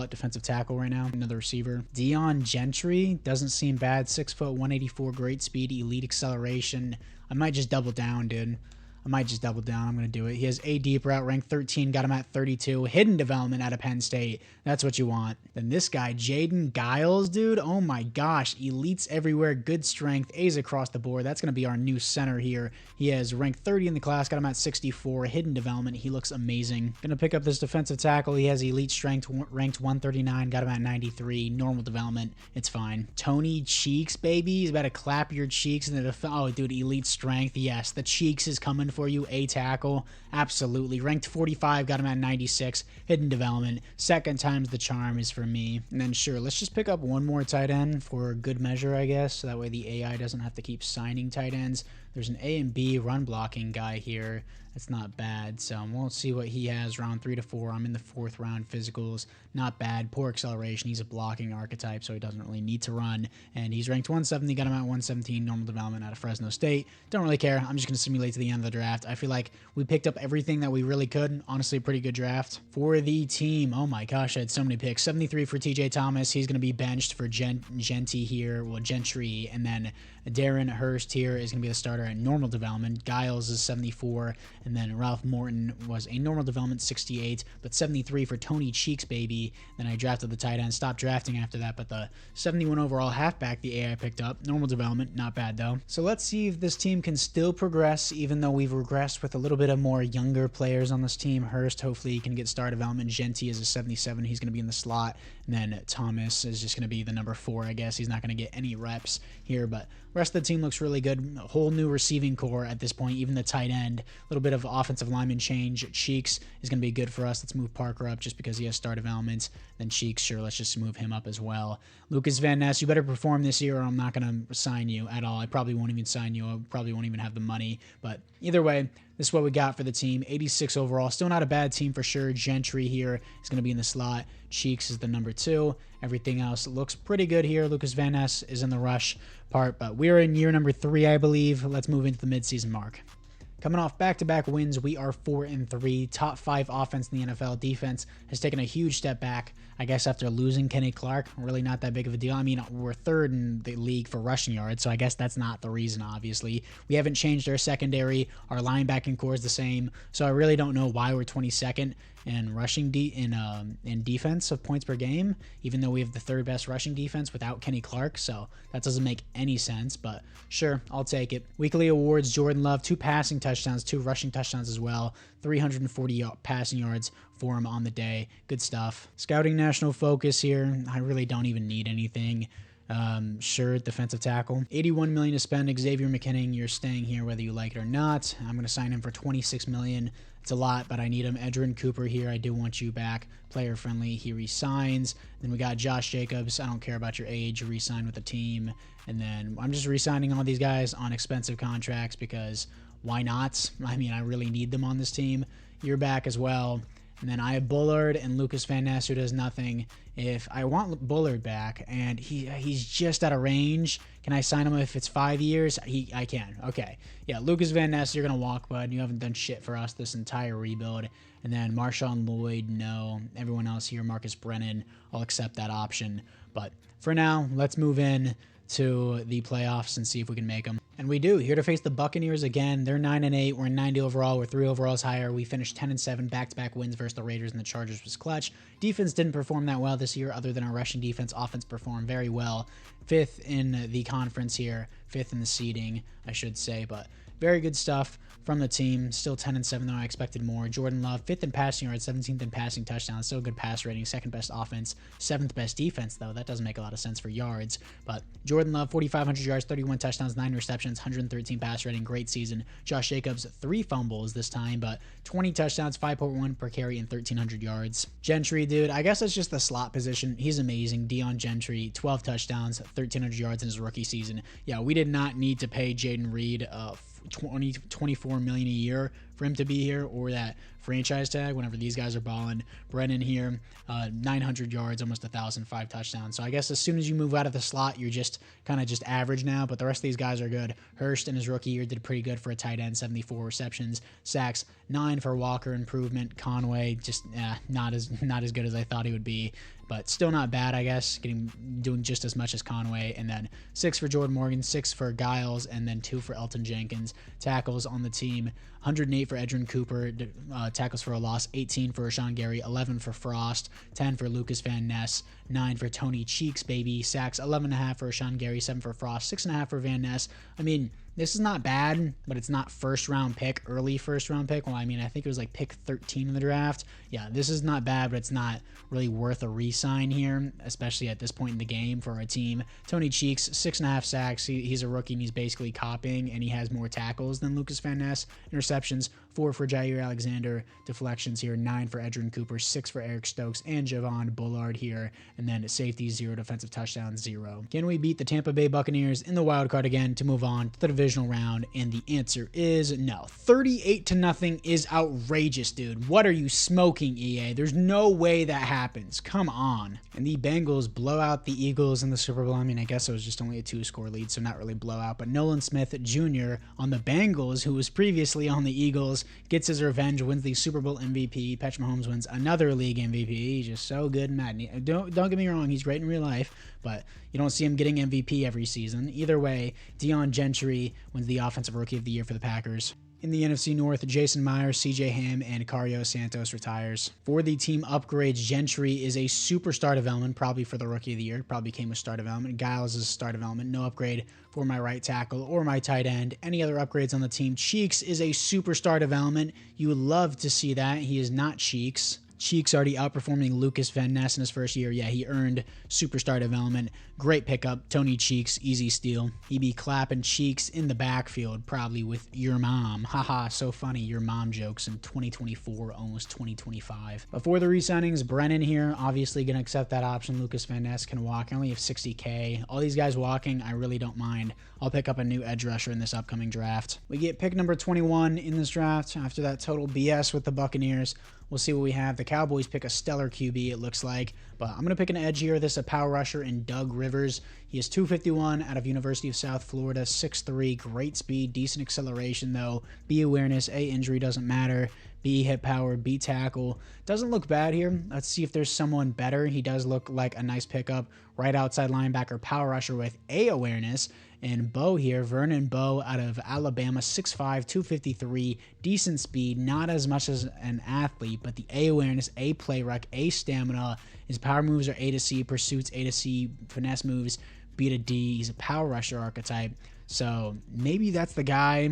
defensive tackle right now. Another receiver. Deion Gentry doesn't seem bad. 6 foot, 184, great speed, elite acceleration. I might just double down, dude. I might just double down. I'm going to do it. He has a deep route, ranked 13, got him at 32. Hidden development out of Penn State. That's what you want. Then this guy, Jaden Giles, dude. Oh my gosh. Elites everywhere. Good strength. A's across the board. That's going to be our new center here. He has ranked 30 in the class, got him at 64. Hidden development. He looks amazing. Going to pick up this defensive tackle. He has elite strength, ranked 139, got him at 93. Normal development. It's fine. Tony Cheeks, baby. He's about to clap your cheeks in the oh, dude, elite strength. Yes, the cheeks is coming for you. A tackle. Absolutely. Ranked 45, got him at 96. Hidden development. Second time's the charm is for me. And then sure, let's just pick up one more tight end for good measure, I guess. So that way the AI doesn't have to keep signing tight ends. There's an A and B run blocking guy here. That's not bad. So we'll see what he has round 3 to 4. I'm in the 4th round physicals. Not bad. Poor acceleration. He's a blocking archetype, so he doesn't really need to run. And he's ranked 170. Got him at 117. Normal development out of Fresno State. Don't really care. I'm just going to simulate to the end of the draft. I feel like we picked up everything that we really could. Honestly, a pretty good draft. For the team, oh my gosh, I had so many picks. 73 for TJ Thomas. He's going to be benched for Gentry here. Well, Gentry. And then Darren Hurst here is going to be the starter normal development. Giles is 74, and then Ralph Morton was a normal development 68, but 73 for Tony Cheeks, baby. Then I drafted the tight end, stopped drafting after that, but the 71 overall halfback the AI picked up, normal development, not bad though. So let's see if this team can still progress, even though we've regressed with a little bit of more younger players on this team. Hurst, hopefully he can get star development. Genty is a 77, he's going to be in the slot, and then Thomas is just going to be the number 4, I guess. He's not going to get any reps here, but the rest of the team looks really good. A whole new receiving core at this point, even the tight end. A little bit of offensive lineman change. Cheeks is going to be good for us. Let's move Parker up just because he has star development. Then Cheeks, sure, let's just move him up as well. Lucas Van Ness, you better perform this year or I'm not going to sign you at all. I probably won't even sign you. I probably won't even have the money. But either way, this is what we got for the team. 86 overall. Still not a bad team for sure. Gentry here is going to be in the slot. Cheeks is the number 2. Everything else looks pretty good here. Lucas Van Ness is in the rush part, but we're in year number 3, I believe. Let's move into the midseason mark. Coming off back-to-back wins, we are 4-3. Top 5 offense in the NFL. Defense has taken a huge step back, I guess, after losing Kenny Clark. Really not that big of a deal. I mean, we're 3rd in the league for rushing yards, so I guess that's not the reason, obviously. We haven't changed our secondary. Our linebacking core is the same, so I really don't know why we're 22nd in rushing in defense of points per game, even though we have the 3rd best rushing defense without Kenny Clark, so that doesn't make any sense, but sure, I'll take it. Weekly awards, Jordan Love, 2 passing touchdowns, 2 rushing touchdowns as well, 340 passing yards for him on the day. Good stuff. Scouting national focus here. I really don't even need anything. Sure, defensive tackle. $81 million to spend. Xavier McKinnon, you're staying here whether you like it or not. I'm going to sign him for $26 million. It's a lot, but I need him. Edgerrin Cooper here. I do want you back. Player friendly. He resigns. Then we got Josh Jacobs. I don't care about your age. Resign with the team. And then I'm just resigning all these guys on expensive contracts because why not? I mean, I really need them on this team. You're back as well. And then I have Bullard and Lucas Van Ness, who does nothing. If I want Bullard back and he's just out of range, can I sign him if it's 5 years? I can. Okay. Yeah, Lucas Van Ness, you're going to walk, bud. You haven't done shit for us this entire rebuild. And then Marshawn Lloyd, no. Everyone else here, Marcus Brennan, I'll accept that option. But for now, let's move in to the playoffs and see if we can make them. And we do. Here to face the Buccaneers again. They're 9-8. We're 90 overall. We're 3 overalls higher. We finished 10-7. Back-to-back wins versus the Raiders and the Chargers was clutch. Defense didn't perform that well this year other than our rushing defense. Offense performed very well. 5th in the conference here. 5th in the seeding, I should say. But very good stuff from the team. Still 10-7, though I expected more. Jordan Love, 5th in passing yards, 17th in passing touchdowns. Still a good pass rating. 2nd best offense, 7th best defense, though. That doesn't make a lot of sense for yards. But Jordan Love, 4,500 yards, 31 touchdowns, 9 receptions, 113 pass rating. Great season. Josh Jacobs, 3 fumbles this time, but 20 touchdowns, 5.1 per carry, and 1,300 yards. Gentry, dude, I guess that's just the slot position. He's amazing. Deion Gentry, 12 touchdowns, 1,300 yards in his rookie season. Yeah, we did not need to pay Jaden Reed 24 million a year for him to be here, or that franchise tag whenever these guys are balling. Brennan here, 900 yards, almost 1,005 touchdowns. So I guess as soon as you move out of the slot, you're just kind of just average now, but the rest of these guys are good. Hurst in his rookie year did pretty good for a tight end, 74 receptions, sacks, 9 for Walker, improvement. Conway just not as good as I thought he would be, but still not bad, I guess, doing just as much as Conway. And then 6 for Jordan Morgan, 6 for Giles, and then 2 for Elton Jenkins. Tackles on the team, 108 for Edgerrin Cooper, tackles for a loss, 18 for Rashawn Gary, 11 for Frost, 10 for Lucas Van Ness, 9 for Tony Cheeks, baby. Sacks, 11.5 for Rashawn Gary, 7 for Frost, 6.5 for Van Ness. I mean, this is not bad, but it's not first-round pick, early first-round pick. Well, I mean, I think it was like pick 13 in the draft. Yeah, this is not bad, but it's not really worth a re-sign here, especially at this point in the game for our team. Tony Cheeks, 6.5 sacks. He's a rookie, and he's basically copying, and he has more tackles than Lucas Van Ness. Interceptions, 4 for Jair Alexander. Deflections here, 9 for Edgerrin Cooper, 6 for Eric Stokes, and Javon Bullard here. And then safety, 0. Defensive touchdowns, 0. Can we beat the Tampa Bay Buccaneers in the wild card again to move on to the divisional round? And the answer is no. 38-0 is outrageous, dude. What are you smoking, EA? There's no way that happens. Come on. And the Bengals blow out the Eagles in the Super Bowl. I mean, I guess it was just only a 2-score lead, so not really blowout. But Nolan Smith Jr. on the Bengals, who was previously on the Eagles, gets his revenge, wins the Super Bowl MVP. Patrick Mahomes wins another league MVP. He's just so good in Madden. Don't get me wrong, he's great in real life, but you don't see him getting MVP every season. Either way, Deion Gentry wins the Offensive Rookie of the Year for the Packers. In the NFC North, Jason Myers, CJ Ham, and Cario Santos retires. For the team upgrades, Gentry is a superstar development, probably for the Rookie of the Year. Probably came with star development. Giles is a star development. No upgrade for my right tackle or my tight end. Any other upgrades on the team? Cheeks is a superstar development. You would love to see that. He is not Cheeks. Cheeks already outperforming Lucas Van Ness in his first year. Yeah, he earned superstar development. Great pickup. Tony Cheeks, easy steal. He be clapping Cheeks in the backfield, probably with your mom. Haha, so funny. Your mom jokes in 2024, almost 2025. Before the re-signings, Brennan here, obviously going to accept that option. Lucas Van Ness can walk. I only have 60K. All these guys walking, I really don't mind. I'll pick up a new edge rusher in this upcoming draft. We get pick number 21 in this draft. After that total BS with the Buccaneers, we'll see what we have. The Cowboys pick a stellar QB, it looks like. But I'm going to pick an edge here. This is a power rusher in Doug Rivers. He is 251 out of University of South Florida, 6'3", great speed, decent acceleration though. B awareness, A injury, doesn't matter. B hit power, B tackle. Doesn't look bad here. Let's see if there's someone better. He does look like a nice pickup. Right outside linebacker, power rusher with A awareness. And Bo here, Vernon Bo out of Alabama, 6'5", 253, decent speed, not as much as an athlete, but the A awareness, A play rec, A stamina. His power moves are A to C, pursuits A to C, finesse moves B to D. He's a power rusher archetype. So maybe that's the guy.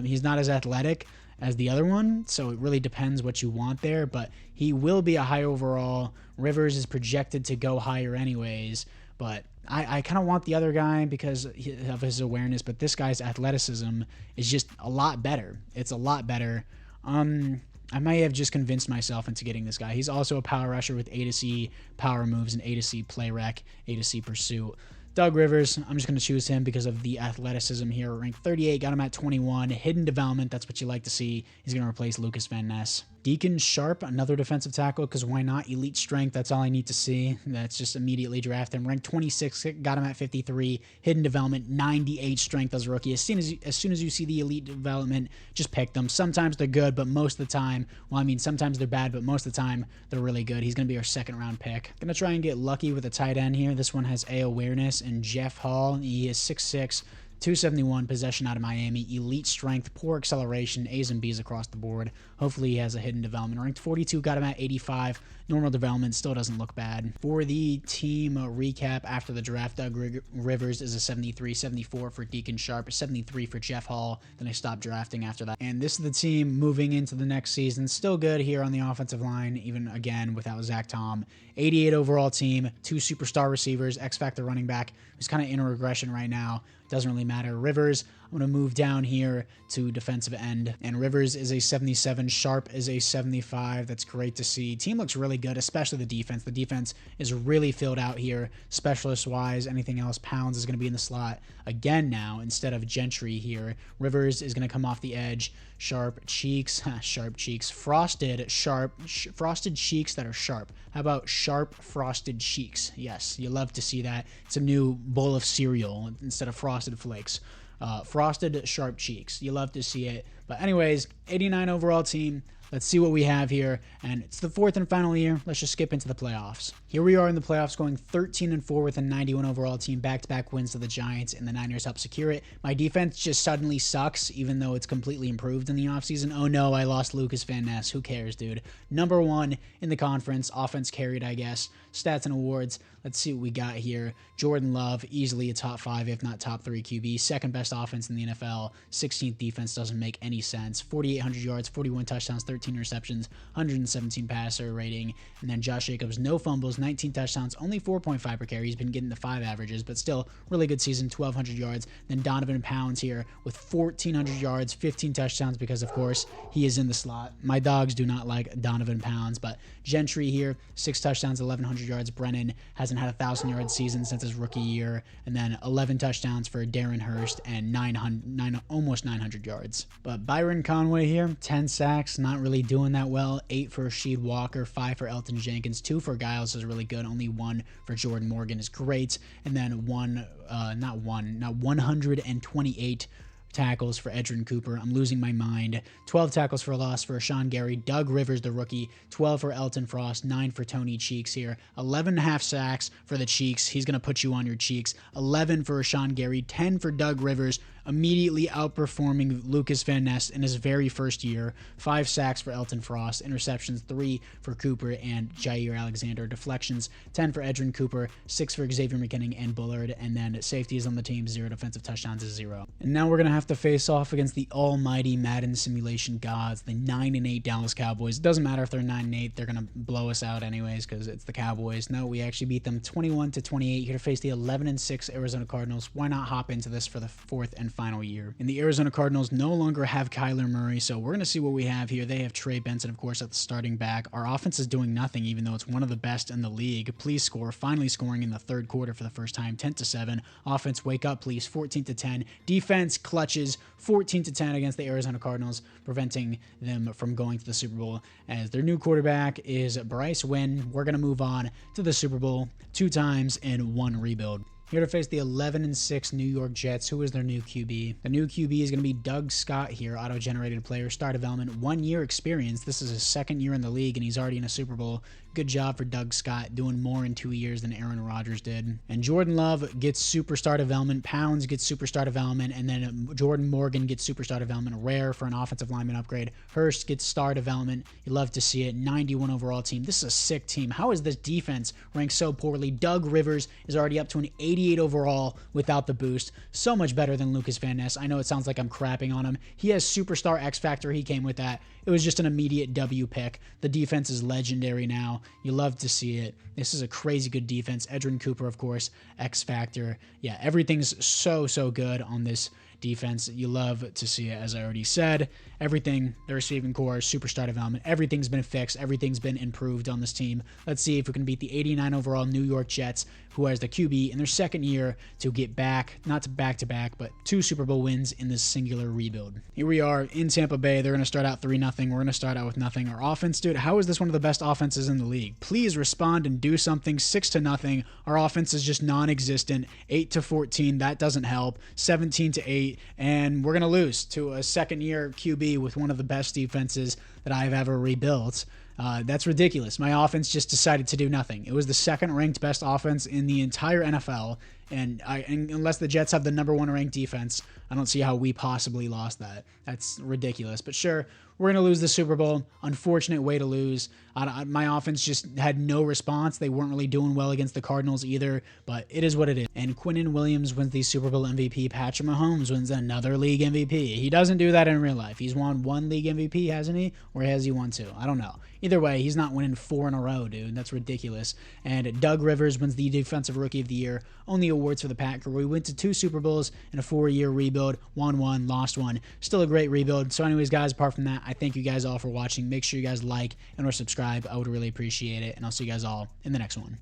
He's not as athletic as the other one, so it really depends what you want there, but he will be a high overall. Rivers is projected to go higher anyways, but I kind of want the other guy because of his awareness, but this guy's athleticism is just a lot better. It's a lot better. I may have just convinced myself into getting this guy. He's also a power rusher with A to C power moves and A to C play rec, A to C pursuit. Doug Rivers, I'm just going to choose him because of the athleticism here. Ranked 38, got him at 21. Hidden development, that's what you like to see. He's going to replace Lucas Van Ness. Deacon Sharp, another defensive tackle, because why not? Elite strength, that's all I need to see. That's just immediately draft him. Ranked 26, got him at 53. Hidden development, 98 strength as a rookie. As soon as you see the elite development, just pick them. Sometimes they're good, but most of the time, well, I mean, sometimes they're bad, but most of the time, they're really good. He's going to be our second round pick. Going to try and get lucky with a tight end here. This one has A awareness, and Jeff Hall, he is 6'6", 271, possession out of Miami, elite strength, poor acceleration, A's and B's across the board. Hopefully he has a hidden development. Ranked 42, got him at 85. Normal development, still doesn't look bad. For the team recap after the draft, Doug Rivers is a 73, 74 for Deacon Sharp, 73 for Jeff Hall. Then I stopped drafting after that. And this is the team moving into the next season. Still good here on the offensive line, even again without Zach Tom. 88 overall team, 2 superstar receivers, X-Factor running back, who's kind of in a regression right now. Doesn't really matter. Rivers, I'm going to move down here to defensive end. And Rivers is a 77. Sharp is a 75. That's great to see. Team looks really good, especially the defense. The defense is really filled out here, specialist-wise. Anything else, Pounds is going to be in the slot again now instead of Gentry here. Rivers is going to come off the edge. Sharp cheeks, sharp cheeks. Frosted cheeks that are sharp. How about sharp frosted cheeks? Yes, you love to see that. It's a new bowl of cereal instead of Frosted Flakes. Frosted sharp cheeks. You love to see it. But anyways, 89 overall team. Let's see what we have here. And it's the 4th and final year. Let's just skip into the playoffs. Here we are in the playoffs going 13-4 with a 91 overall team. Back-to-back wins to the Giants, and the Niners help secure it. My defense just suddenly sucks, even though it's completely improved in the offseason. Oh no, I lost Lucas Van Ness. Who cares, dude? Number 1 in the conference. Offense carried, I guess. Stats and awards. Let's see what we got here. Jordan Love, easily a top 5, if not top 3 QB. Second best offense in the NFL. 16th defense, doesn't make any sense. 4,800 yards, 41 touchdowns, 13 receptions, 117 passer rating. And then Josh Jacobs, no fumbles, 19 touchdowns, only 4.5 per carry. He's been getting the 5 averages, but still really good season, 1,200 yards. Then Donovan Pounds here with 1,400 yards, 15 touchdowns, because of course he is in the slot. My dogs do not like Donovan Pounds, but Gentry here, 6 touchdowns, 1,100 yards. Brennan hasn't had a 1,000-yard season since his rookie year. And then 11 touchdowns for Darren Hurst and almost 900 yards. But Byron Conway here, 10 sacks, not really doing that well. 8 for Rasheed Walker, 5 for Elton Jenkins, 2 for Giles is really good. Only 1 for Jordan Morgan is great. And then 128 tackles for Edgerrin Cooper. I'm losing my mind. 12 tackles for a loss for Rashawn Gary. Doug Rivers, the rookie. 12 for Elton Frost. 9 for Tony Cheeks here. 11.5 sacks for the Cheeks. He's going to put you on your cheeks. 11 for Rashawn Gary. 10 for Doug Rivers, immediately outperforming Lucas Van Ness in his very first year. 5 sacks for Elton Frost. Interceptions, 3 for Cooper and Jair Alexander. Deflections, 10 for Edgerrin Cooper. 6 for Xavier McKinnon and Bullard. And then safeties on the team, 0 defensive touchdowns is 0. And now we're going to have to face off against the almighty Madden simulation gods, the 9-8 Dallas Cowboys. It doesn't matter if they're 9-8. They're going to blow us out anyways because it's the Cowboys. No, we actually beat them 21-28. Here to face the 11-6 Arizona Cardinals. Why not hop into this for the 4th and final year? And the Arizona Cardinals no longer have Kyler Murray, so we're going to see what we have here. They have Trey Benson, of course, at the starting back. Our offense is doing nothing, even though it's one of the best in the league. Please score. Finally scoring in the third quarter for the first time, 10-7. Offense, wake up, please, 14-10. Defense clutches 14-10 against the Arizona Cardinals, preventing them from going to the Super Bowl, as their new quarterback is Bryce Wynn. We're going to move on to the Super Bowl 2 times in 1 rebuild. Here to face the 11-6 New York Jets. Who is their new QB? The new QB is going to be Doug Scott here, auto-generated player, star development, 1 year experience. This is his 2nd year in the league, and he's already in a Super Bowl. Good job for Doug Scott, doing more in 2 years than Aaron Rodgers did. And Jordan Love gets superstar development. Pounds gets superstar development, and then Jordan Morgan gets superstar development. Rare for an offensive lineman upgrade. Hurst gets star development. You love to see it. 91 overall team. This is a sick team. How is this defense ranked so poorly? Doug Rivers is already up to an 88 overall without the boost. So much better than Lucas Van Ness. I know it sounds like I'm crapping on him. He has superstar X Factor. He came with that. It was just an immediate W pick. The defense is legendary now. You love to see it. This is a crazy good defense. Edgerrin Cooper, of course, X Factor. Yeah, everything's so good on this defense. You love to see it, as I already said. Everything, the receiving core, superstar development, everything's been fixed. Everything's been improved on this team. Let's see if we can beat the 89 overall New York Jets, who has the QB in their 2nd year to get back, not to back-to-back, but 2 Super Bowl wins in this singular rebuild. Here we are in Tampa Bay. They're going to start out 3-0. We're going to start out with nothing. Our offense, dude, how is this one of the best offenses in the league? Please respond and do something. 6-0. Our offense is just non-existent. 8-14. That doesn't help. 17-8. And we're going to lose to a 2nd-year QB with one of the best defenses that I've ever rebuilt. That's ridiculous. My offense just decided to do nothing. It was the 2nd-ranked best offense in the entire NFL, and unless the Jets have the number 1 ranked defense, I don't see how we possibly lost that. That's ridiculous. But sure, we're going to lose the Super Bowl. Unfortunate way to lose. My offense just had no response. They weren't really doing well against the Cardinals either, but it is what it is. And Quinnen Williams wins the Super Bowl MVP. Patrick Mahomes wins another league MVP. He doesn't do that in real life. He's won 1 league MVP, hasn't he? Or has he won 2? I don't know. Either way, he's not winning 4 in a row, dude. That's ridiculous. And Doug Rivers wins the Defensive Rookie of the Year. Only awards for the Packers. We went to 2 Super Bowls in a 4-year rebuild. Won 1, lost 1. Still a great rebuild. So anyways, guys, apart from that, I thank you guys all for watching. Make sure you guys like and or subscribe. I would really appreciate it. And I'll see you guys all in the next one.